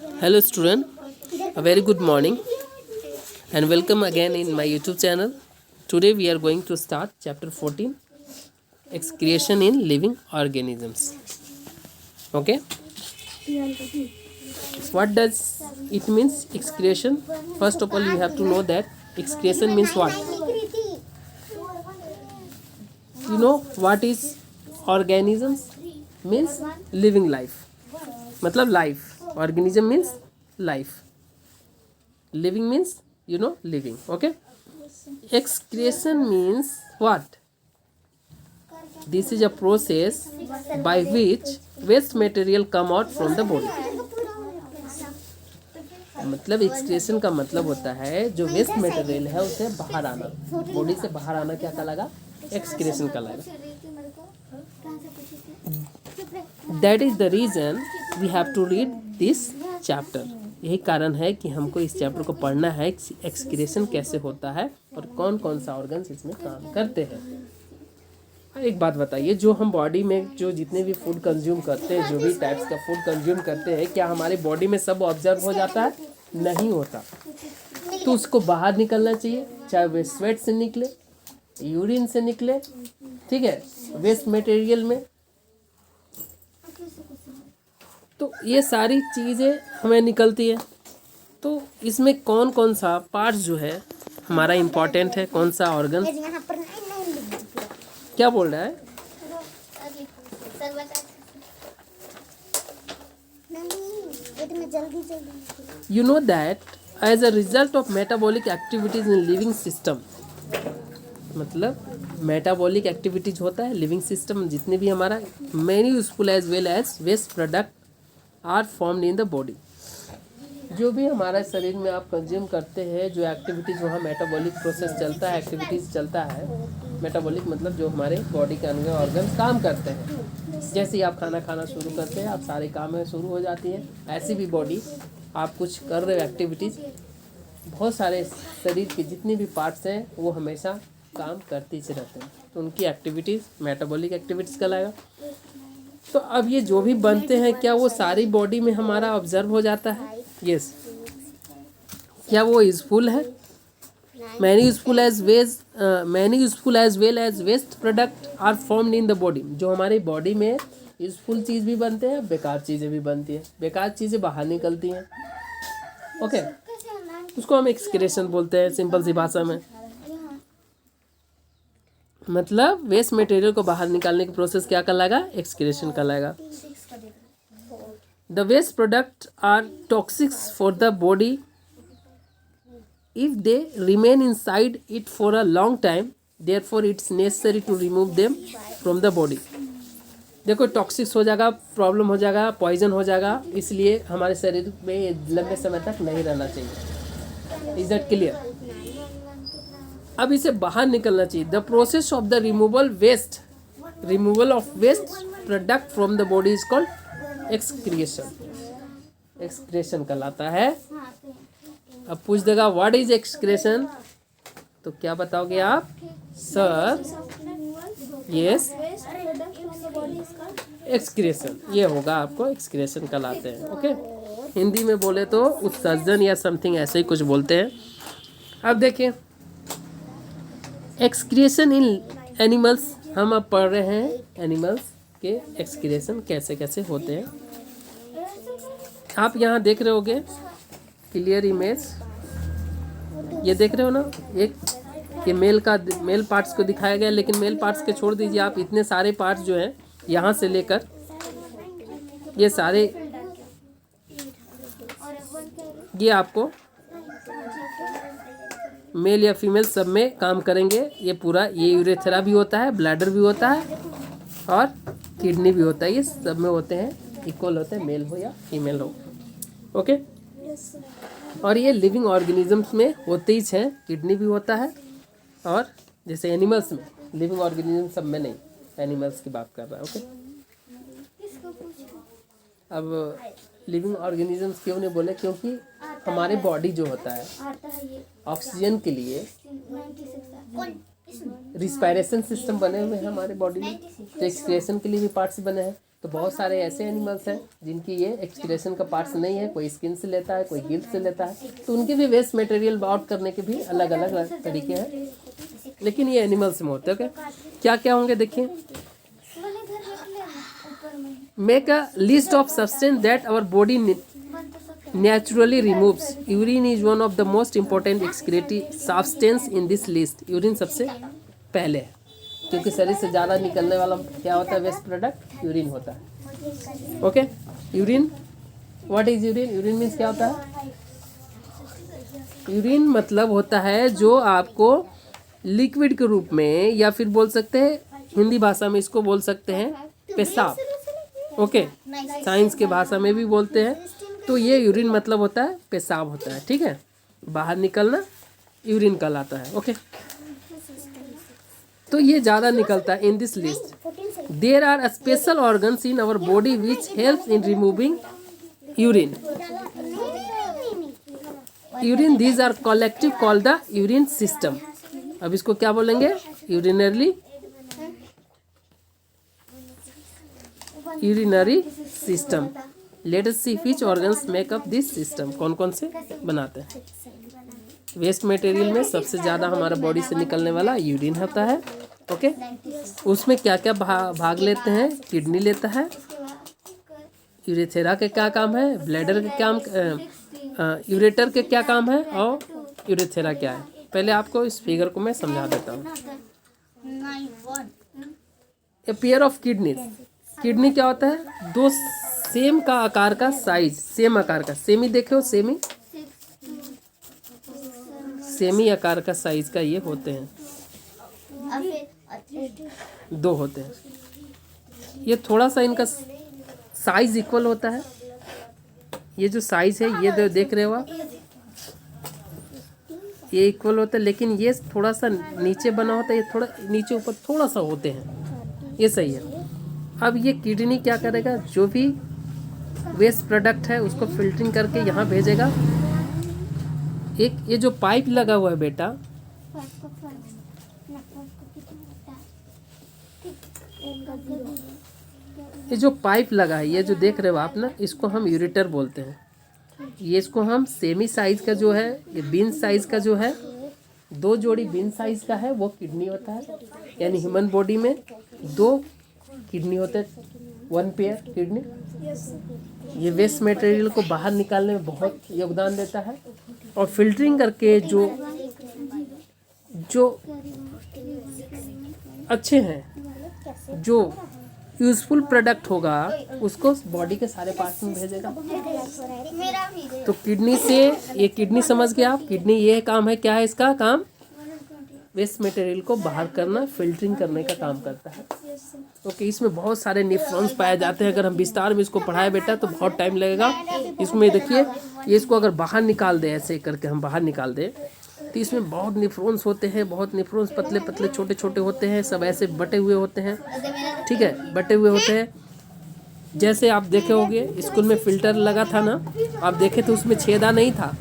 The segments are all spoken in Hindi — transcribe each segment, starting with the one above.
Hello student, a very good morning and welcome again in my YouTube channel. Today we are going to start chapter 14, excretion in living organisms. Okay, what does it means excretion? First of all you have to know that excretion means what? You know what is organisms? Means living life. मतलब life. Organism means life. Living means living. Okay. Excretion means what? This is a process by which waste material come out from the body. मतलब एक्सक्रेशन का मतलब होता है जो वेस्ट मटेरियल है उसे बाहर आना, बॉडी से बाहर आना क्या कहलाएगा? एक्सक्रेशन कहलाएगा. That is the reason we have to read this chapter. यही कारण है कि हमको इस चैप्टर को पढ़ना है. एक्सक्रेशन कैसे होता है और कौन कौन सा ऑर्गन्स इसमें काम करते हैं. एक बात बताइए, जो हम बॉडी में जो जितने भी फूड कंज्यूम करते हैं, जो भी टाइप्स का फूड कंज्यूम करते हैं, क्या हमारे बॉडी में सब ऑब्जर्व हो जाता है? नहीं होता. तो उसको बाहर निकलना चाहिए, चाहे वे स्वेट से निकले, यूरिन से निकले, ठीक है, वेस्ट मटेरियल में. तो ये सारी चीज़ें हमें निकलती है. तो इसमें कौन कौन सा पार्ट जो है हमारा इम्पोर्टेंट है, कौन सा ऑर्गन? क्या बोल रहा है? You know that as a result of metabolic activities in living system, मतलब मेटाबॉलिक एक्टिविटीज होता है लिविंग सिस्टम जितने भी हमारा, many useful as well as waste product are formed in the body. जो भी हमारा शरीर में आप कंज्यूम करते हैं, जो एक्टिविटीज़ वहाँ मेटाबॉलिक प्रोसेस चलता है, एक्टिविटीज़ चलता है. मेटाबॉलिक मतलब जो हमारे बॉडी के अंग ऑर्गन काम करते हैं. जैसे ही आप खाना खाना शुरू करते हैं, आप सारे काम में शुरू हो जाती है. ऐसी भी बॉडी आप कुछ कर रहे हो एक्टिविटीज़, बहुत सारे शरीर के जितने भी पार्ट्स हैं वो हमेशा काम करते ही रहते हैं. तो उनकी एक्टिविटीज़ मेटाबॉलिक एक्टिविटीज़ कहलाएगा. तो अब ये जो भी बनते हैं, क्या वो सारी बॉडी में हमारा ऑब्जर्व हो जाता है? यस. क्या वो यूजफुल है? Many useful as well as waste product are formed in the body. जो हमारी बॉडी में यूजफुल चीज़ भी बनते हैं, बेकार चीज़ें भी बनती हैं. बेकार चीज़ें बाहर निकलती हैं. ओके, उसको हम एक्सक्रेशन बोलते हैं सिंपल सी भाषा में. मतलब वेस्ट मटेरियल को बाहर निकालने की प्रोसेस क्या कहलाएगा? एक्सक्रेशन कहलाएगा. The waste product are toxics for the body if they remain inside it for a long time, therefore it's necessary to remove them from the body. देखो टॉक्सिक्स हो जाएगा, प्रॉब्लम हो जाएगा, पॉइजन हो जाएगा, इसलिए हमारे शरीर में लंबे समय तक नहीं रहना चाहिए. Is that clear? अब इसे बाहर निकलना चाहिए. The process of the removal of waste product from the body is called excretion. Excretion कहलाता है. अब पूछ देगा व्हाट इज एक्सक्रेशन, तो क्या बताओगे आप? Sir yes, excretion. ये होगा आपको एक्सक्रेशन कहलाते हैं. ओके, हिंदी में बोले तो उत्सर्जन या समथिंग ऐसे ही कुछ बोलते हैं. अब देखिए एक्सक्रेशन इन एनिमल्स, हम अब पढ़ रहे हैं एनिमल्स के एक्सक्रेशन कैसे कैसे होते हैं. आप यहाँ देख रहे होगे क्लियर इमेज, ये देख रहे हो ना, एक ये मेल पार्ट्स को दिखाया गया. लेकिन मेल पार्ट्स के छोड़ दीजिए, आप इतने सारे पार्ट्स जो हैं यहाँ से लेकर ये सारे, ये आपको मेल या फीमेल सब में काम करेंगे. ये पूरा, ये यूरेथ्रा भी होता है, ब्लैडर भी होता है और किडनी भी होता है. ये सब में होते हैं, इक्वल होते हैं, मेल हो या फीमेल हो. ओके, और ये लिविंग ऑर्गेनिजम्स में होते ही हैं. किडनी भी होता है, और जैसे एनिमल्स में, लिविंग ऑर्गेनिज्म सब में नहीं, एनिमल्स की बात कर रहा है. ओके, अब लिविंग ऑर्गेनिजम्स क्यों नहीं बोले? क्योंकि हमारे बॉडी जो होता है ऑक्सीजन के लिए रिस्पायरेशन सिस्टम बने हुए हैं हमारे बॉडी में. तो एक्सक्रेशन के लिए भी पार्ट्स बने हैं. तो बहुत सारे ऐसे एनिमल्स हैं जिनकी ये एक्सक्रीशन का पार्ट्स नहीं है, कोई स्किन से लेता है, कोई गिल्स से लेता है, तो उनके भी वेस्ट मटेरियल आउट करने के भी अलग अलग तरीके हैं, लेकिन ये एनिमल्स में होते हैं। ओके, क्या क्या होंगे देखिए। Make a list of substance that our body naturally removes. Urine is one of the most important excretory substance in this list. Urine सबसे पहले है, क्योंकि शरीर से ज़्यादा निकलने वाला क्या होता है वेस्ट प्रोडक्ट, यूरिन होता है। Okay, urine, what is urine? Urine means क्या होता है? यूरिन मतलब होता है जो आपको लिक्विड के रूप में, या फिर बोल सकते हैं हिंदी भाषा में इसको बोल सकते हैं पेशाब। ओके, साइंस के भाषा में भी बोलते हैं। तो ये यूरिन मतलब होता है पेशाब होता है, ठीक है, बाहर निकलना यूरिन कहलाता है। ओके, तो ये ज़्यादा निकलता है in this list. There are special organs in our body which help in removing urine. Urine these are collective called the urine system. अब इसको क्या बोलेंगे? Urinary system. Let us see which organs make up this system. कौन कौन से बनाते हैं? वेस्ट मटेरियल में सबसे ज़्यादा हमारा बॉडी से निकलने वाला यूरिन होता है। ओके, उसमें क्या क्या भाग लेते हैं? किडनी लेता है, यूरेथेरा के क्या काम है, ब्लैडर के काम, यूरेटर के क्या काम है, और यूरेथेरा क्या है। पहले आपको इस फिगर को मैं समझा देता हूँ। A pair of kidney, kidney क्या होता है? दो सेम का आकार का साइज, सेम आकार का, सेमी देखे हो, सेमी आकार का साइज का ये होते हैं, दो होते हैं। ये थोड़ा सा इनका साइज इक्वल होता है। ये जो साइज है ये देख रहे हो आप, ये इक्वल होता है, लेकिन ये थोड़ा सा नीचे बना होता है, ये थोड़ा नीचे ऊपर थोड़ा सा होते हैं। ये सही है। अब ये किडनी क्या करेगा? जो भी वेस्ट प्रोडक्ट है उसको फिल्टरिंग करके यहाँ भेजेगा। एक ये जो पाइप लगा हुआ है बेटा, ये जो पाइप लगा है, ये जो देख रहे हो आप ना, इसको हम यूरेटर बोलते हैं। ये इसको हम सेमी साइज का जो है, ये बीन साइज का जो है, 2 जोड़ी बीन साइज का है, वो किडनी होता है। यानी ह्यूमन बॉडी में 2 किडनी होते हैं, 1 पेयर किडनी। ये वेस्ट मटेरियल को बाहर निकालने में बहुत योगदान देता है, और फिल्टरिंग करके जो अच्छे हैं, जो यूजफुल प्रोडक्ट होगा, उसको बॉडी के सारे पार्ट्स में भेजेगा। तो किडनी से, ये किडनी समझ गए आप, किडनी ये काम है, क्या है इसका काम? वेस्ट मटेरियल को बाहर करना, फिल्टरिंग करने का काम करता है। ओके, इसमें बहुत सारे न्यूरॉन्स पाए जाते हैं। अगर हम विस्तार में इसको पढ़ाए बेटा तो बहुत टाइम लगेगा। इसमें देखिए, ये इसको अगर बाहर निकाल दे, ऐसे करके हम बाहर निकाल दें, तो इसमें बहुत न्यूरॉन्स होते हैं। बहुत न्यूरॉन्स पतले पतले छोटे छोटे होते हैं, सब ऐसे बटे हुए होते हैं, ठीक है, बटे हुए होते हैं। जैसे आप देखे होंगे स्कूल में फिल्टर लगा था ना, आप देखे तो उसमें छेदा नहीं था,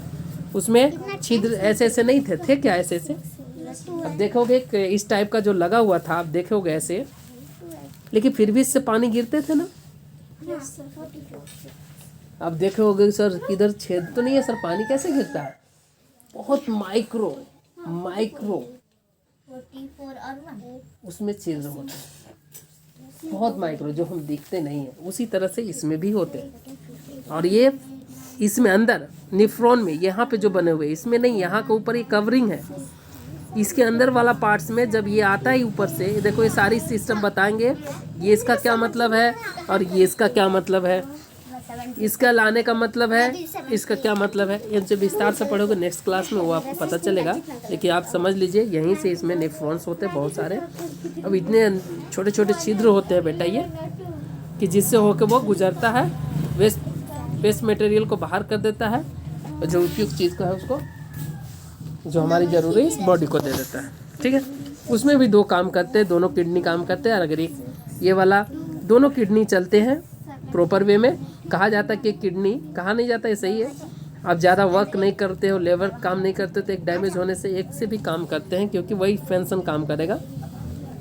उसमें छिद्र ऐसे ऐसे नहीं थे क्या? ऐसे ऐसे अब देखोगे इस टाइप का जो लगा हुआ था, आप देखोगे ऐसे, लेकिन फिर भी इससे पानी गिरते थे ना। अब देखोगे सर किधर छेद तो नहीं है सर, पानी कैसे गिरता है? बहुत माइक्रो उसमें छिद्र होते हैं, बहुत माइक्रो, जो हम दिखते नहीं है। उसी तरह से इसमें भी होते हैं। और ये इसमें अंदर निफ्रॉन में यहाँ पे जो बने हुए, इसमें नहीं, यहाँ के ऊपर ये कवरिंग है। इसके अंदर वाला पार्ट्स में जब ये आता है ऊपर से, देखो ये सारी सिस्टम बताएंगे, ये इसका क्या मतलब है और ये इसका क्या मतलब है, इसका लाने का मतलब है, इसका क्या मतलब है। इनसे विस्तार से पढ़ोगे नेक्स्ट क्लास में, वो आपको पता चलेगा। लेकिन आप समझ लीजिए, यहीं से इसमें नेफ्रॉन्स होते हैं बहुत सारे। अब इतने छोटे छोटे छिद्र होते हैं बेटा ये, कि जिससे होकर वो गुजरता है, वेस्ट मटेरियल को बाहर कर देता है, और जो उपयुक्त चीज़ का है उसको, जो हमारी ज़रूरी इस बॉडी को दे देता है, ठीक है। उसमें भी 2 काम करते हैं, दोनों किडनी काम करते हैं। अगर ये वाला दोनों किडनी चलते हैं प्रॉपर वे में, कहा जाता है कि किडनी, कहा नहीं जाता, ये सही है। आप ज़्यादा वर्क नहीं करते हो, लेबर काम नहीं करते, तो एक डैमेज होने से एक से भी काम करते हैं, क्योंकि वही फंक्शन काम करेगा,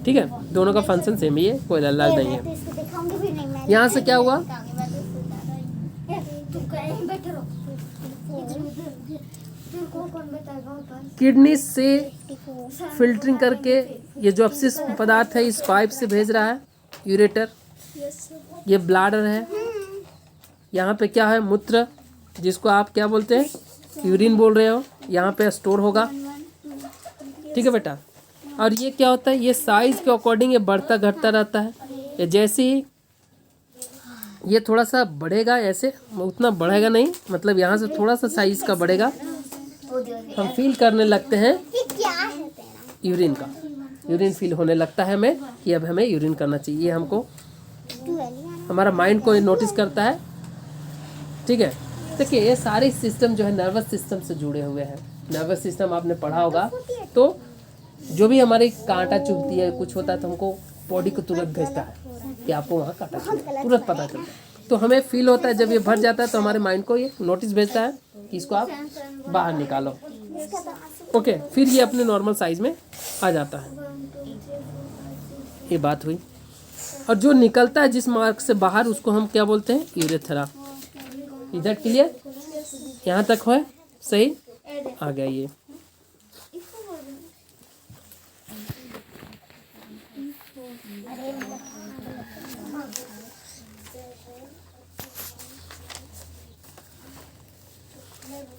ठीक है। दोनों का फंक्शन सेम ही है, कोई अलग नहीं है। यहाँ से क्या हुआ, किडनी से फिल्टरिंग करके ये जो अपशिष्ट पदार्थ है इस पाइप से भेज रहा है यूरेटर। ये ब्लाडर है, यहाँ पे क्या है, मूत्र, जिसको आप क्या बोलते हैं, यूरिन बोल रहे हो, यहाँ पे स्टोर होगा। ठीक है बेटा। और ये क्या होता है, ये साइज के अकॉर्डिंग ये बढ़ता घटता रहता है। ये जैसे ही ये थोड़ा सा बढ़ेगा, ऐसे उतना बढ़ेगा नहीं, मतलब यहाँ से थोड़ा सा साइज का बढ़ेगा, हम फील करने लगते हैं यूरिन का, यूरिन फील होने लगता है हमें कि अब हमें यूरिन करना चाहिए। ये हमको हमारा माइंड को नोटिस करता है। ठीक है। देखिए ये सारे सिस्टम जो है नर्वस सिस्टम से जुड़े हुए हैं। नर्वस सिस्टम आपने पढ़ा होगा, तो जो भी हमारी कांटा चुभती है, कुछ होता है, तो हमको बॉडी को तुरंत भेजता है कि आपको वहाँ कांटा चुभा, तुरंत पता चलता है। तो हमें फील होता है, जब ये भर जाता है तो हमारे माइंड को ये नोटिस भेजता है कि इसको आप बाहर निकालो। ओके, फिर ये अपने नॉर्मल साइज में आ जाता है। ये बात हुई। और जो निकलता है जिस मार्ग से बाहर, उसको हम क्या बोलते हैं, यूरेथ्रा। इधर क्लियर, यहाँ तक है सही, आ गया ये।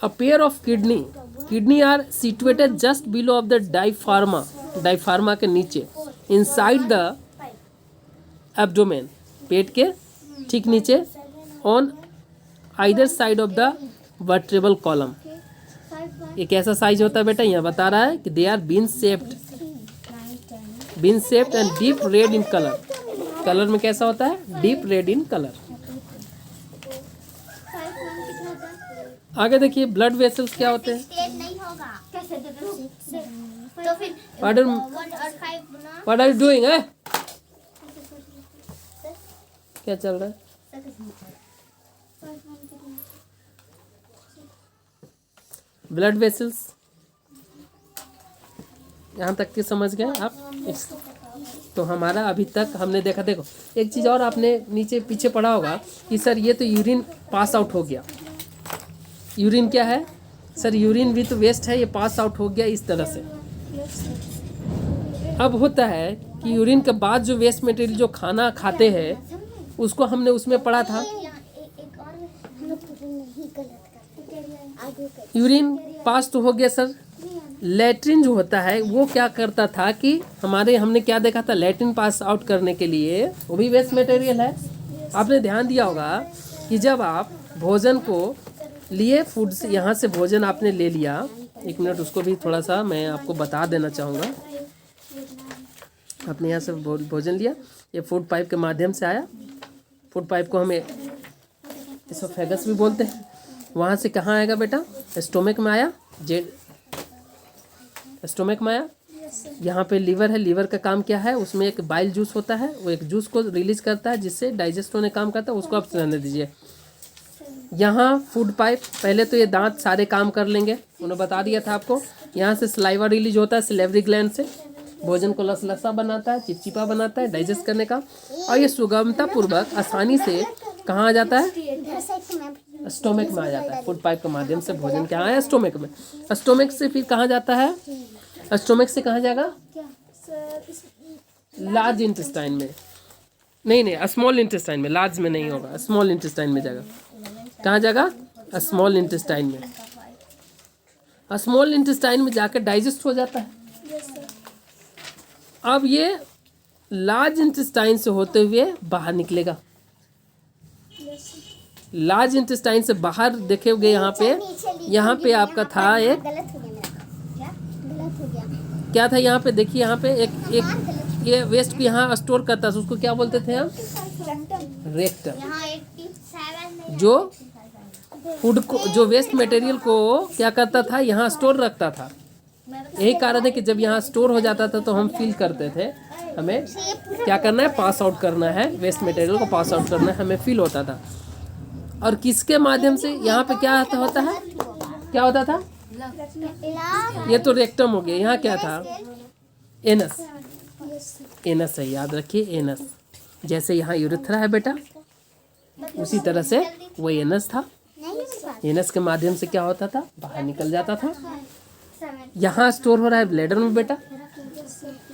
A pair of kidney are situated just below of the diaphragma के नीचे, inside the abdomen, पेट के ठीक नीचे, on either side of the vertebral column। ये कैसा साइज होता है बेटा, यहाँ बता रहा है कि they are bean shaped and deep red in color। Colour में कैसा होता है, deep red in color। आगे देखिए ब्लड वेसल्स क्या होते हैं। What are you doing है? क्या चल रहा है? ब्लड वेसल्स यहाँ तक के समझ गए आप। तो हमारा अभी तक हमने देखा, देखो एक चीज़ और आपने नीचे पीछे पढ़ा होगा कि सर ये तो यूरिन पास आउट हो गया। यूरिन क्या है सर, यूरिन भी तो वेस्ट है, ये पास आउट हो गया इस तरह से। अब होता है कि यूरिन के बाद जो वेस्ट मटेरियल जो खाना खाते हैं, उसको हमने उसमें पढ़ा था, यूरिन पास तो हो गया सर। लैट्रिन जो होता है वो क्या करता था कि हमने क्या देखा था, लैट्रिन पास आउट करने के लिए वो भी वेस्ट मटेरियल है। आपने ध्यान दिया होगा कि जब आप भोजन को लिए, फूड से यहाँ से भोजन आपने ले लिया, एक मिनट उसको भी थोड़ा सा मैं आपको बता देना चाहूँगा। आपने यहाँ से भोजन लिया, ये फूड पाइप के माध्यम से आया। फूड पाइप को हमें एसोफेगस भी बोलते हैं। वहाँ से कहाँ आएगा बेटा, स्टोमक में आया, स्टोमक में आया। यहाँ पे लीवर है, लीवर का काम क्या है, उसमें एक बाइल जूस होता है, वो एक जूस को रिलीज करता है जिससे डाइजेस्ट होने काम करता है, उसको आप रहने दीजिए। यहाँ फूड पाइप, पहले तो ये दांत सारे काम कर लेंगे, उन्होंने बता दिया था आपको। यहाँ से सलाइवा रिलीज होता है सिलेवरी ग्लैंड से, भोजन को लसलसा बनाता है, चिपचिपा बनाता है डाइजेस्ट करने का, और ये सुगमता पूर्वक आसानी से कहाँ आ जाता है, स्टोमक में आ जाता है। फूड पाइप के माध्यम से भोजन क्या है, स्टोमक में। स्टोमक से फिर कहाँ जाता है, स्टोमक से कहाँ जाएगा, लार्ज इंटेस्टाइन में, नहीं स्मॉल इंटेस्टाइन में, लार्ज में नहीं होगा, स्मॉल इंटेस्टाइन में जाएगा। कहाँ जाएगा, स्मॉल इंटेस्टाइन में। स्मॉल इंटेस्टाइन में जाकर डाइजेस्ट हो जाता है। अब ये लार्ज इंटेस्टाइन से होते हुए बाहर निकलेगा। लार्ज इंटेस्टाइन से बाहर देखोगे यहाँ पे आपका था एक, क्या था यहाँ पे, देखिए यहाँ पे एक ये वेस्ट को यहाँ स्टोर करता था, उसको क्या बोलते थे हम, रेक्टम। जो फूड को, जो वेस्ट मटेरियल को क्या करता था, यहाँ स्टोर रखता था। यही कारण है कि जब यहाँ स्टोर हो जाता था तो हम फील करते थे हमें क्या करना है, पास आउट करना है, वेस्ट मटेरियल को पास आउट करना है, हमें फील होता था। और किसके माध्यम से, यहाँ पे क्या होता है, क्या होता था, ये तो रेक्टम हो गया। यहाँ क्या था, एनस, एनस है, याद रखिए एनस। जैसे यहाँ यूरेथ्रा है बेटा, उसी तरह से वो एनस था, एनस के माध्यम से क्या होता था, बाहर निकल जाता था। यहाँ स्टोर हो रहा है ब्लैडर में बेटा,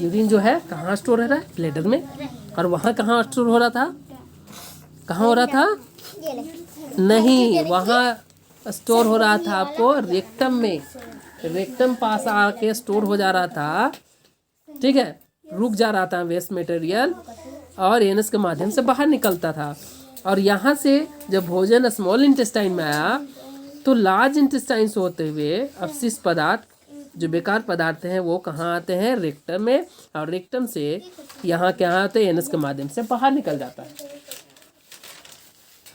यूरिन जो है कहाँ स्टोर हो रहा है, ब्लैडर में। और वहाँ कहाँ स्टोर हो रहा था, कहाँ हो रहा था, नहीं, वहाँ स्टोर हो रहा था आपको रेक्टम में, रेक्टम पास आके स्टोर हो जा रहा था, ठीक है, रुक जा रहा था वेस्ट मटेरियल और एनस के माध्यम से बाहर निकलता था। और यहाँ से जब भोजन स्मॉल इंटेस्टाइन में आया तो लार्ज इंटेस्टाइन से होते हुए अवशिष्ट पदार्थ, जो बेकार पदार्थ हैं, वो कहाँ आते हैं, रेक्टम में, और रेक्टम से यहाँ क्या आते हैं, एनस के माध्यम से बाहर निकल जाता है।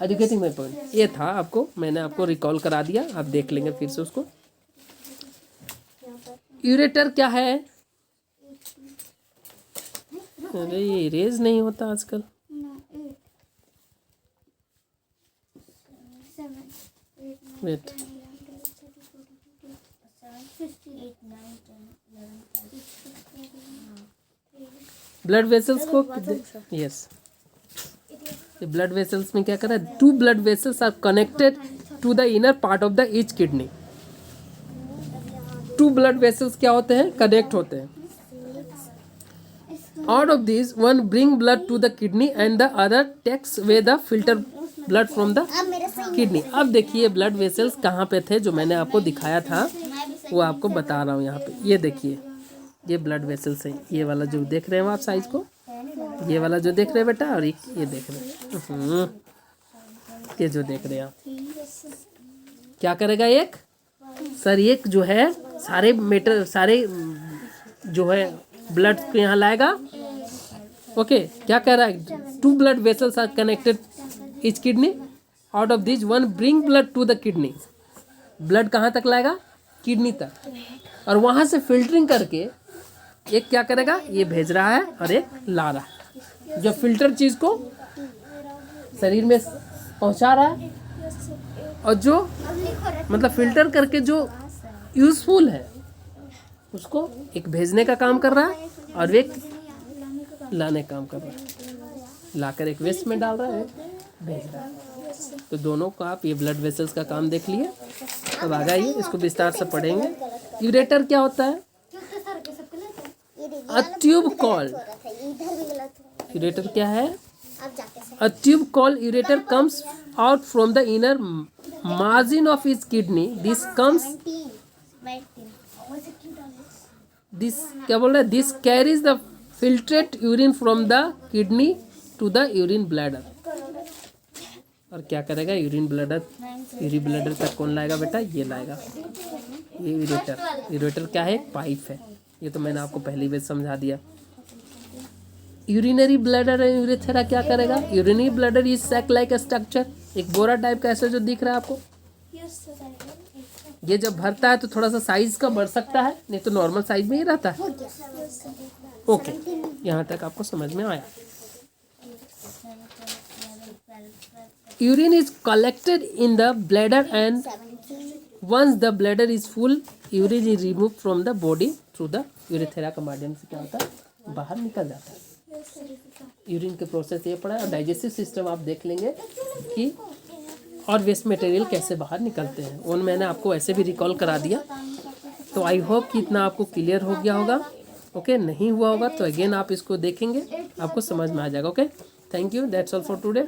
एजुकेटिंग माई पॉइंट ये था, आपको मैंने आपको रिकॉल करा दिया, आप देख लेंगे फिर से उसको। यूरेटर क्या है, अरे ये इरेज नहीं होता आजकल। वेट, ब्लड वेसल्स को, यस, ब्लड वेसल्स में क्या कर रहा है, 2 blood vessels are connected to the inner part of the each kidney. 2 blood vessels क्या होते हैं, कनेक्ट होते हैं। Out of these, one bring blood to the kidney and the other takes away the filter blood from the kidney। अब देखिए ब्लड वेसल्स कहाँ पे थे, जो मैंने आपको दिखाया था वो आपको बता रहा हूँ यहाँ पे। ये देखिए, ये ब्लड वेसल्स है, ये वाला जो देख रहे हैं आप साइज को, ये वाला जो देख रहे हैं बेटा, और एक ये देख रहे हैं, ये जो देख रहे हैं आप, क्या करेगा एक, सर एक जो है सारे मेटर, सारे जो है ब्लड को यहाँ लाएगा। ओके, क्या कह रहा है, 2 blood vessels are connected each kidney, out of this one bring blood to the kidney. Blood कहाँ तक लाएगा, किडनी तक, और वहाँ से फिल्टरिंग करके एक क्या करेगा, ये भेज रहा है और एक ला रहा है, जो फिल्टर चीज़ को शरीर में पहुँचा रहा है, और जो मतलब फिल्टर करके जो यूज़फुल है उसको एक भेजने का काम कर रहा है और एक लाने का काम कर रहा है, लाकर एक वेस्ट में डाल रहा है, भेज रहा है। तो दोनों को आप ये ब्लड वेसल्स का काम देख लिए। अब आ जाइए, इसको विस्तार से पढ़ेंगे। यूरेटर क्या होता है, अ ट्यूब कॉल्ड, यूरेटर क्या है, a tube called ureter comes out from the inner margin of his kidney. This क्या बोल रहा है, this carries the filtrate urine from the kidney to the urine bladder. और क्या करेगा, यूरिन ब्लैडर तक कौन लाएगा बेटा, ये लाएगा, ये यूरेटर। यूरेटर क्या है, एक पाइप है, ये तो मैंने आपको पहली बार समझा दिया। यूरिनरी ब्लैडर एंड यूरेथेरा क्या करेगा, urinary bladder is sac like structure, एक बोरा टाइप का ऐसा जो दिख रहा है आपको, ये जब भरता है तो थोड़ा सा साइज का बढ़ सकता है, नहीं तो नॉर्मल साइज में ही रहता है। ओके, यहाँ तक आपको समझ में आया। Urine is collected in the bladder and once the bladder is full urine is remove from the body through the urethra के माध्यम से क्या होता है, बाहर निकल जाता है। यूरिन के प्रोसेस ये पड़ा है, और डाइजेस्टिव सिस्टम आप देख लेंगे कि और वेस्ट मटेरियल कैसे बाहर निकलते हैं, वो मैंने आपको ऐसे भी रिकॉल करा दिया। तो आई होप कि इतना आपको क्लियर हो गया होगा। ओके, नहीं हुआ होगा तो अगेन आप इसको देखेंगे, आपको समझ में आ जाएगा। Okay, thank you, that's all for today.